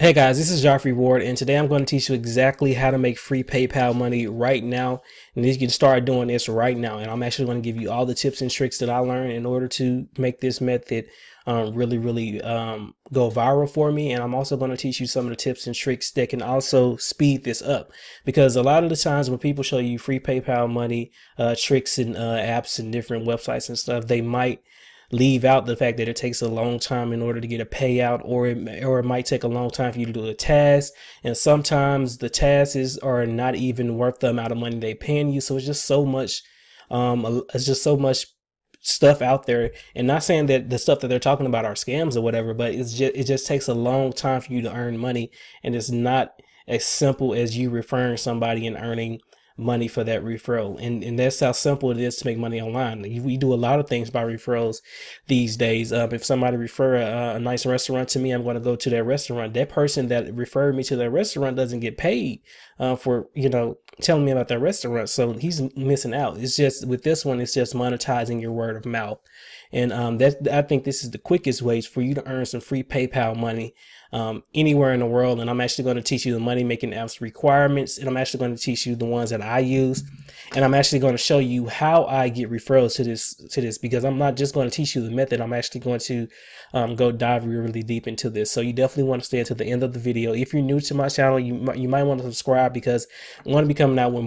Hey guys, this is Jaffry Ward, and today I'm going to teach you exactly how to make free PayPal money right now. And you can start doing this right now. And I'm actually going to give you all the tips and tricks that I learned in order to make this method really go viral for me. And I'm also going to teach you some of the tips and tricks that can also speed this up. Because a lot of the times when people show you free PayPal money tricks and apps and different websites and stuff, they might leave out the fact that it takes a long time in order to get a payout, or it might take a long time for you to do a task, and sometimes the tasks are not even worth the amount of money they paying you. So it's just so much stuff out there, and not saying that the stuff that they're talking about are scams or whatever, but it just takes a long time for you to earn money, and it's not as simple as you referring somebody and earning money for that referral. And that's how simple it is to make money online. We do a lot of things by referrals these days. If somebody refer a nice restaurant to me, I'm going to go to their restaurant. That person that referred me to their restaurant doesn't get paid for telling me about their restaurant, so he's missing out. It's just with this one, it's just monetizing your word of mouth. And I think this is the quickest ways for you to earn some free PayPal money anywhere in the world. And I'm actually going to teach you the money making apps requirements, and I'm actually going to teach you the ones that I use, and I'm actually going to show you how I get referrals to this, because I'm not just going to teach you the method. I'm actually going to go dive really deep into this. So you definitely want to stay until the end of the video. If you're new to my channel, you might want to subscribe, because I'm going to be coming out with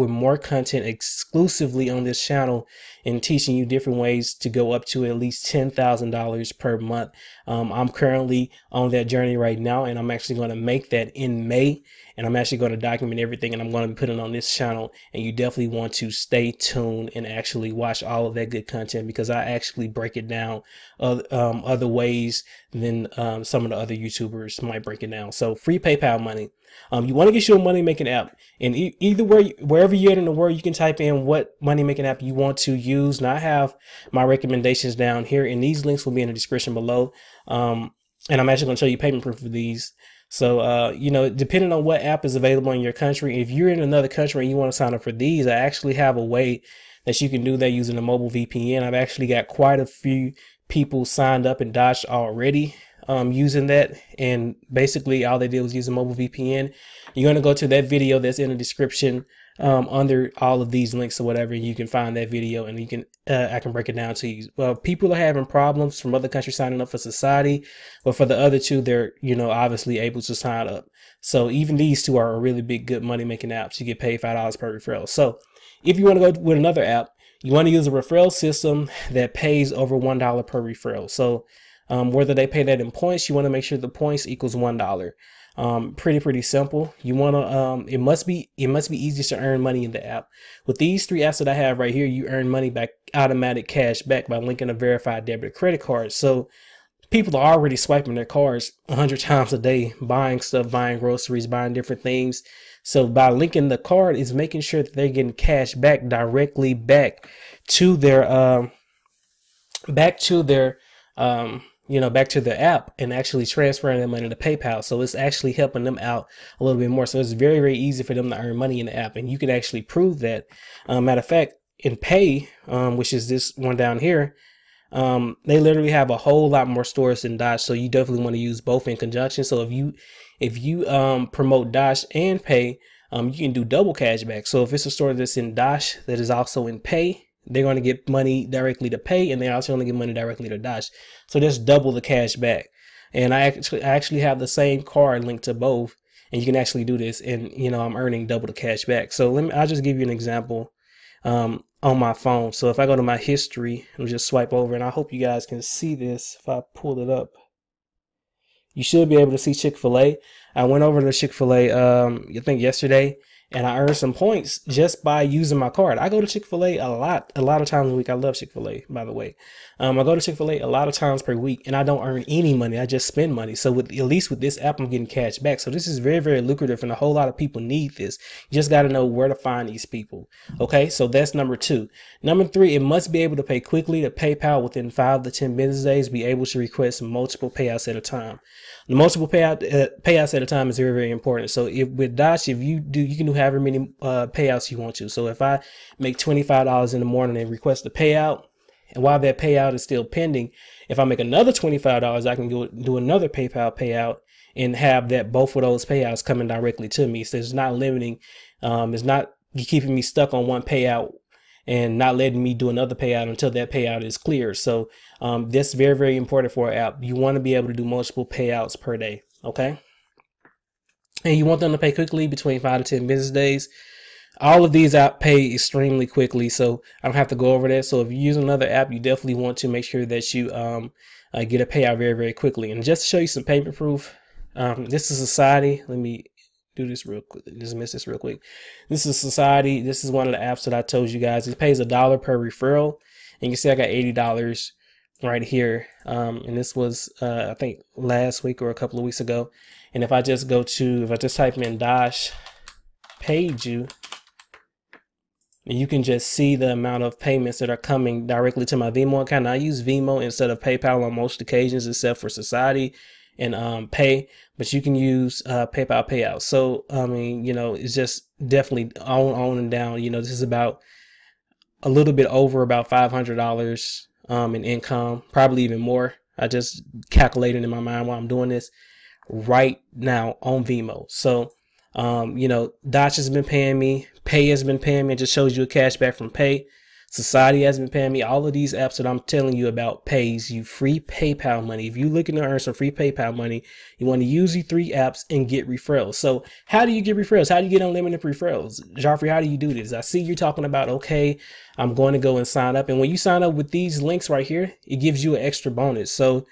more content exclusively on this channel and teaching you different ways to go up to at least $10,000 per month. I'm currently on that journey right now, and I'm actually going to make that in May, and I'm actually going to document everything, and I'm going to put it on this channel. And you definitely want to stay tuned and actually watch all of that good content, because I actually break it down other ways than some of the other YouTubers might break it down. So free PayPal money. You want to get you a money making app, and either wherever you're at in the world, you can type in what money making app you want to use. Now I have my recommendations down here, and these links will be in the description below. And I'm actually going to show you payment proof of these. So, depending on what app is available in your country, if you're in another country and you want to sign up for these, I actually have a way that you can do that using a mobile VPN. I've actually got quite a few people signed up and Dodge already using that. And basically all they did was use a mobile VPN. You're going to go to that video that's in the description under all of these links or whatever, and you can find that video, and you can I can break it down to you. Well, people are having problems from other countries signing up for society, but for the other two, they're obviously able to sign up. So even these two are a really big good money making apps. You get paid $5 per referral. So if you want to go with another app, you want to use a referral system that pays over $1 per referral. So whether they pay that in points, you want to make sure the points equals $1. Pretty simple. You want to it must be easy to earn money in the app. With these three apps that I have right here, you earn money back, automatic cash back, by linking a verified debit or credit card. So people are already swiping their cards 100 times a day, buying stuff, buying groceries, buying different things. So by linking the card is making sure that they're getting cash back directly back to their back to the app, and actually transferring their money to PayPal. So it's actually helping them out a little bit more. So it's very easy for them to earn money in the app, and you can actually prove that. Matter of fact, in Pay, which is this one down here, they literally have a whole lot more stores than Dodge. So you definitely want to use both in conjunction. So if you promote Dodge and Pay, you can do double cash back. So if it's a store that's in Dodge that is also in Pay, they're going to get money directly to Pay, and they're also going to get money directly to Dodge. So just double the cash back. And I actually have the same card linked to both, and you can actually do this, and I'm earning double the cash back. So I'll just give you an example on my phone. So if I go to my history and just swipe over, and I hope you guys can see this if I pull it up. You should be able to see Chick-fil-A. I went over to Chick-fil-A I think yesterday, and I earned some points just by using my card. I go to Chick-fil-A a lot of times a week. I love Chick-fil-A, by the way. I go to Chick-fil-A a lot of times per week, and I don't earn any money. I just spend money. So at least with this app, I'm getting cash back. So this is very lucrative, and a whole lot of people need this. You just got to know where to find these people. Okay, so that's number 2. Number 3, it must be able to pay quickly to PayPal within 5 to 10 business days. Be able to request multiple payouts at a time. The multiple payouts at a time is very important. So with Dodge, you can do however many payouts you want to. So if I make $25 in the morning and request a payout, and while that payout is still pending, if I make another $25, I can go do another PayPal payout and have that both of those payouts coming directly to me. So it's not limiting, it's not keeping me stuck on one payout and not letting me do another payout until that payout is clear. So that's very, very important for an app. You want to be able to do multiple payouts per day. Okay. And you want them to pay quickly, between 5 to 10 business days. All of these app pay extremely quickly, so I don't have to go over that. So if you use another app, you definitely want to make sure that you get a payout very, very quickly. And just to show you some payment proof, this is Society. Let me do this real quick. Dismiss this real quick. This is Society. This is one of the apps that I told you guys. It pays $1 per referral, and you can see I got $80 right here. And this was I think last week or a couple of weeks ago. And if I just type in Dash paid you, and you can just see the amount of payments that are coming directly to my Venmo account. I use Venmo instead of PayPal on most occasions, except for Society and Pay, but you can use PayPal payouts. So, I mean, you know, it's just definitely on and down. You know, this is about a little bit over about $500 in income, probably even more. I just calculated in my mind while I'm doing this right now on Venmo. So, you know, Dodge has been paying me, Pay has been paying me. It just shows you a cash back from Pay. Society has been paying me. All of these apps that I'm telling you about pays you free PayPal money. If you're looking to earn some free PayPal money, you want to use these 3 apps and get referrals. So how do you get referrals? How do you get unlimited referrals? Jaffry, how do you do this? I see you talking about, okay, I'm going to go and sign up. And when you sign up with these links right here, it gives you an extra bonus. So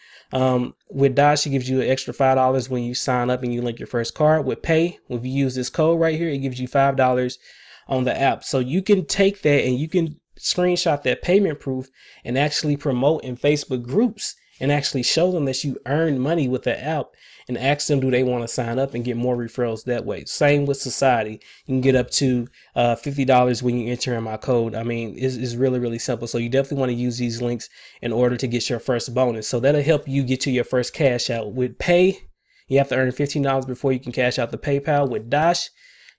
with Dash, it gives you an extra $5 when you sign up and you link your first card. With Pay, if you use this code right here, it gives you $5 on the app. So you can take that and you can screenshot that payment proof and actually promote in Facebook groups and actually show them that you earned money with the app and ask them, do they want to sign up and get more referrals that way? Same with Society. You can get up to $50 when you enter in my code. I mean, it's really, really simple. So you definitely want to use these links in order to get your first bonus. So that'll help you get to your first cash out. With Pay, you have to earn $15 before you can cash out the PayPal. With Dash,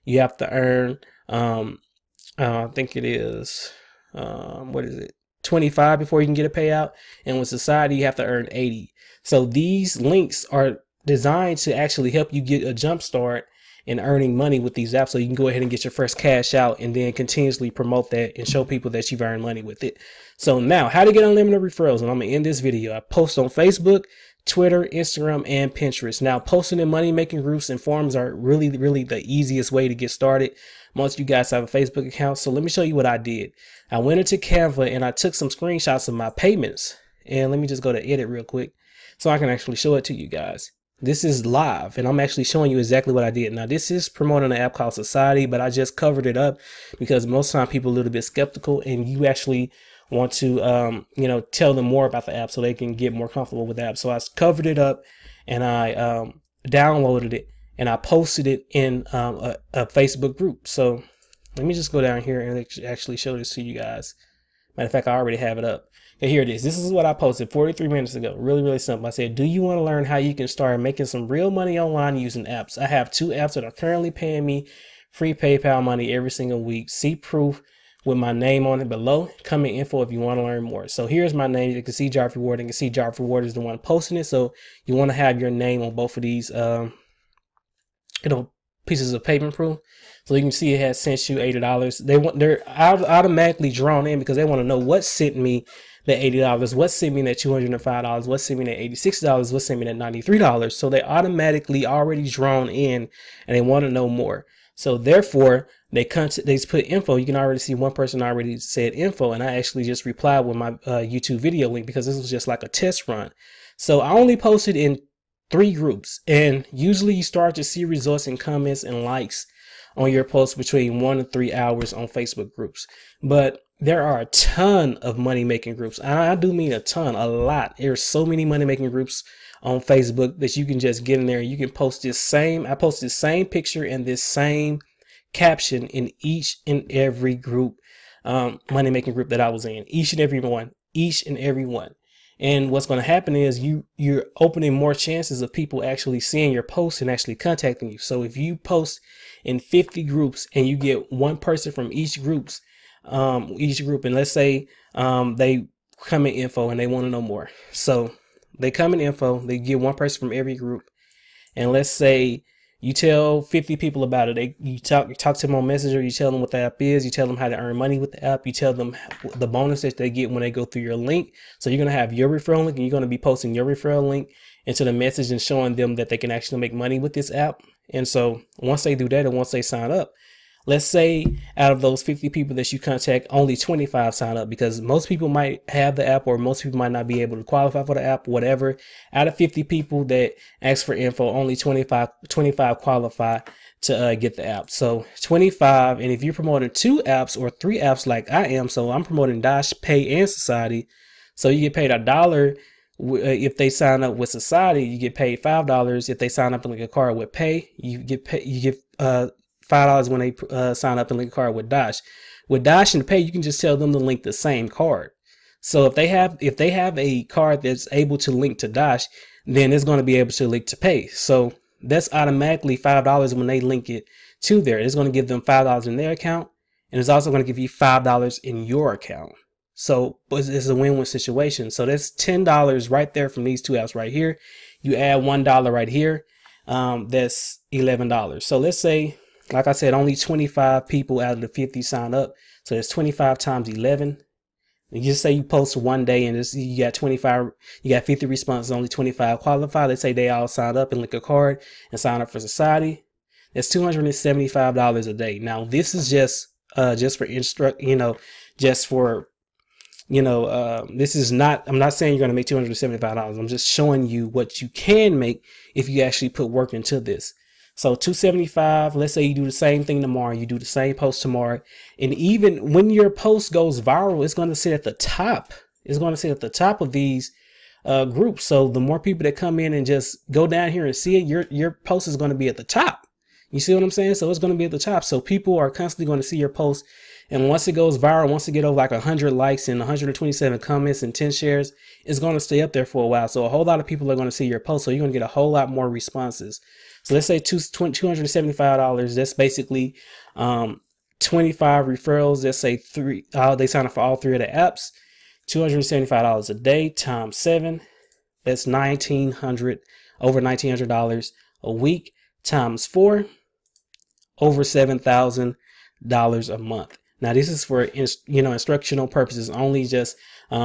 you have to earn, I think it is, what is it? 25 before you can get a payout. And with Society, you have to earn 80. So these links are designed to actually help you get a jump start in earning money with these apps. So you can go ahead and get your first cash out and then continuously promote that and show people that you've earned money with it. So now, how to get unlimited referrals. And I'm going to end this video. I post on Facebook, Twitter, Instagram, and Pinterest. Now, posting in money making groups and forums are really, really the easiest way to get started. Most of you guys have a Facebook account. So let me show you what I did. I went into Canva and I took some screenshots of my payments. And let me just go to edit real quick so I can actually show it to you guys. This is live and I'm actually showing you exactly what I did. Now, this is promoting an app called Society, but I just covered it up because most of the time people are a little bit skeptical and you actually want to, you know, tell them more about the app so they can get more comfortable with the app. So I covered it up and I downloaded it and I posted it in a Facebook group. So let me just go down here and actually show this to you guys. Matter of fact, I already have it up. Okay, here it is. This is what I posted 43 minutes ago. Really, really simple. I said, do you want to learn how you can start making some real money online using apps? I have 2 apps that are currently paying me free PayPal money every single week. See proof with my name on it below. Comment info if you want to learn more. So here's my name. You can see Jaffry Ward. You can see Jaffry Ward is the one posting it. So you want to have your name on both of these, you know, pieces of payment proof. So you can see it has sent you $80. They're automatically drawn in because they want to know what sent me the $80, what sent me that $205, what sent me that $86, what sent me that $93. So they automatically already drawn in and they want to know more. So therefore they put info. You can already see one person already said info, and I actually just replied with my YouTube video link because this was just like a test run. So I only posted in 3 groups, and usually you start to see results and comments and likes on your posts between 1 to 3 hours on Facebook groups. But there are a ton of money making groups. I do mean a ton, a lot. There's so many money making groups on Facebook that you can just get in there. You can post I post this same picture and this same caption in each and every group, money making group that I was in, each and every one. And what's going to happen is you're opening more chances of people actually seeing your post and actually contacting you. So if you post in 50 groups and you get one person from each group, and let's say they come in info and they want to know more. So they come in info, they get one person from every group, and let's say you tell 50 people about it. You talk to them on Messenger. You tell them what the app is. You tell them how to earn money with the app. You tell them the bonus that they get when they go through your link. So you're going to have your referral link, and you're going to be posting your referral link into the message and showing them that they can actually make money with this app. And so once they do that, and once they sign up, let's say out of those 50 people that you contact, only 25 sign up, because most people might have the app or most people might not be able to qualify for the app, whatever. Out of 50 people that ask for info, only 25 qualify to get the app. So 25. And if you're promoting 2 apps or 3 apps like I am, so I'm promoting Dash, Pay, and Society. So you get paid $1 if they sign up with Society. You get paid $5 if they sign up and link a card with Pay. You get $5 when they sign up and link a card with Dash. With Dash and Pay, you can just tell them to link the same card. So if they have a card that's able to link to Dash, then it's going to be able to link to Pay. So that's automatically $5 when they link it to there. It's going to give them $5 in their account, and it's also going to give you $5 in your account. So it's a win-win situation. So that's $10 right there from these 2 apps right here. You add $1 right here. That's $11. So let's say, like I said, only 25 people out of the 50 sign up. So that's 25 times 11. And you just say you post one day and you got 50 responses, only 25 qualify. Let's say they all signed up and link a card and sign up for Society. That's $275 a day. Now this is just for this is not, I'm not saying you're going to make $275. I'm just showing you what you can make if you actually put work into this. So $275, let's say you do the same thing tomorrow, you do the same post tomorrow. And even when your post goes viral, it's going to sit at the top. It's going to sit at the top of these groups. So the more people that come in and just go down here and see it, your post is going to be at the top. You see what I'm saying? So it's going to be at the top. So people are constantly going to see your post. And once it goes viral, once it get over like 100 likes and 127 comments and 10 shares, it's going to stay up there for a while. So a whole lot of people are going to see your post. So you're going to get a whole lot more responses. So let's say $275. That's basically 25 referrals. Let's say they sign up for all 3 of the apps. $275 a day times 7. That's $1,900, over $1,900 a week times 4, over $7,000 a month. Now this is for instructional purposes only, just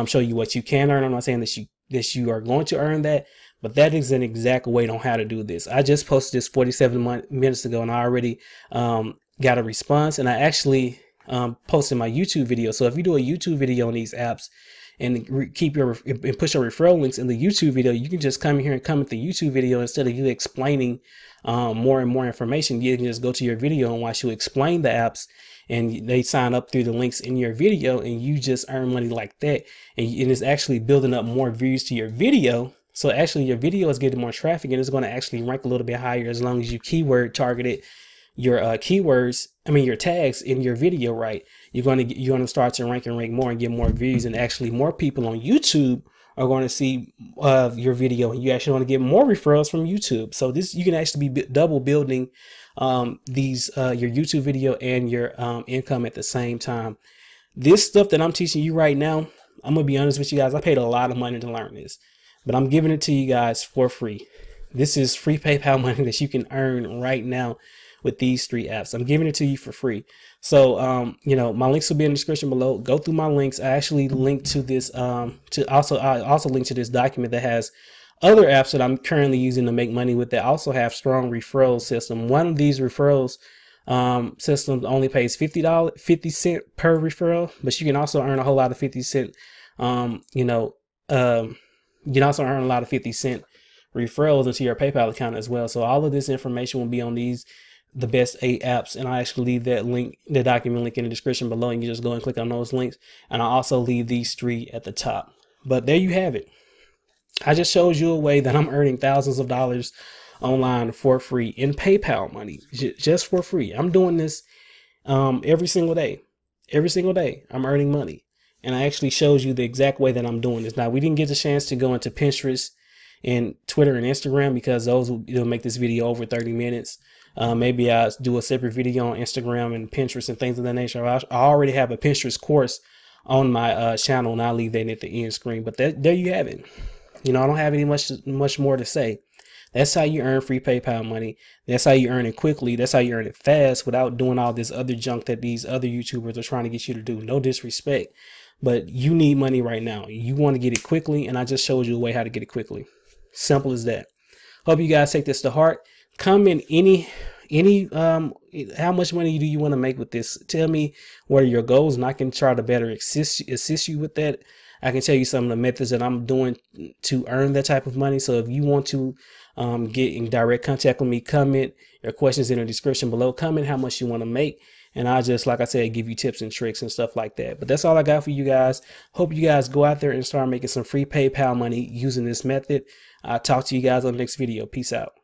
show you what you can earn. I'm not saying that you are going to earn that, but that is an exact way on how to do this. I just posted this 47 minutes ago, and I already got a response, and I actually posted my YouTube video. So if you do a YouTube video on these apps and push your referral links in the YouTube video, you can just come here and comment the YouTube video instead of you explaining more and more information. You can just go to your video and watch you explain the apps, and they sign up through the links in your video, and you just earn money like that. And it's actually building up more views to your video. So actually your video is getting more traffic, and it's going to actually rank a little bit higher as long as you keyword targeted your your tags in your video right. You're going to start to rank more and get more views, and actually more people on YouTube are going to see your video, and you actually want to get more referrals from YouTube. So you can actually be double building your YouTube video and your income at the same time. This stuff that I'm teaching you right now, I'm gonna be honest with you guys, I paid a lot of money to learn this, but I'm giving it to you guys for free. This is free PayPal money that you can earn right now with these 3 apps. I'm giving it to you for free. So, my links will be in the description below. Go through my links. I actually linked to this, I also linked to this document that has other apps that I'm currently using to make money with that also have strong referral system. One of these referrals systems only pays $50 per referral, but you can also earn a whole lot of 50 cent, you can also earn a lot of 50 cent referrals into your PayPal account as well. So all of this information will be on the best 8 apps, and I actually leave the document link in the description below, and you just go and click on those links. And I also leave these 3 at the top. But there you have it. I just showed you a way that I'm earning thousands of dollars online for free in PayPal money, just for free. I'm doing this every single day. Every single day I'm earning money, and I actually showed you the exact way that I'm doing this. Now, we didn't get the chance to go into Pinterest and Twitter and Instagram because those will make this video over 30 minutes. Maybe I'll do a separate video on Instagram and Pinterest and things of that nature. I already have a Pinterest course on my channel, and I'll leave that at the end screen. But there you have it. I don't have any much more to say. That's how you earn free PayPal money. That's how you earn it quickly. That's how you earn it fast without doing all this other junk that these other YouTubers are trying to get you to do. No disrespect, but you need money right now. You want to get it quickly, and I just showed you a way how to get it quickly. Simple as that. Hope you guys take this to heart. Comment any how much money do you want to make with this? Tell me what are your goals, and I can try to better assist you with that. I can tell you some of the methods that I'm doing to earn that type of money. So if you want to get in direct contact with me, comment your questions in the description below. Comment how much you want to make, and I'll just, like I said, give you tips and tricks and stuff like that. But that's all I got for you guys. Hope you guys go out there and start making some free PayPal money using this method. I'll talk to you guys on the next video. Peace out.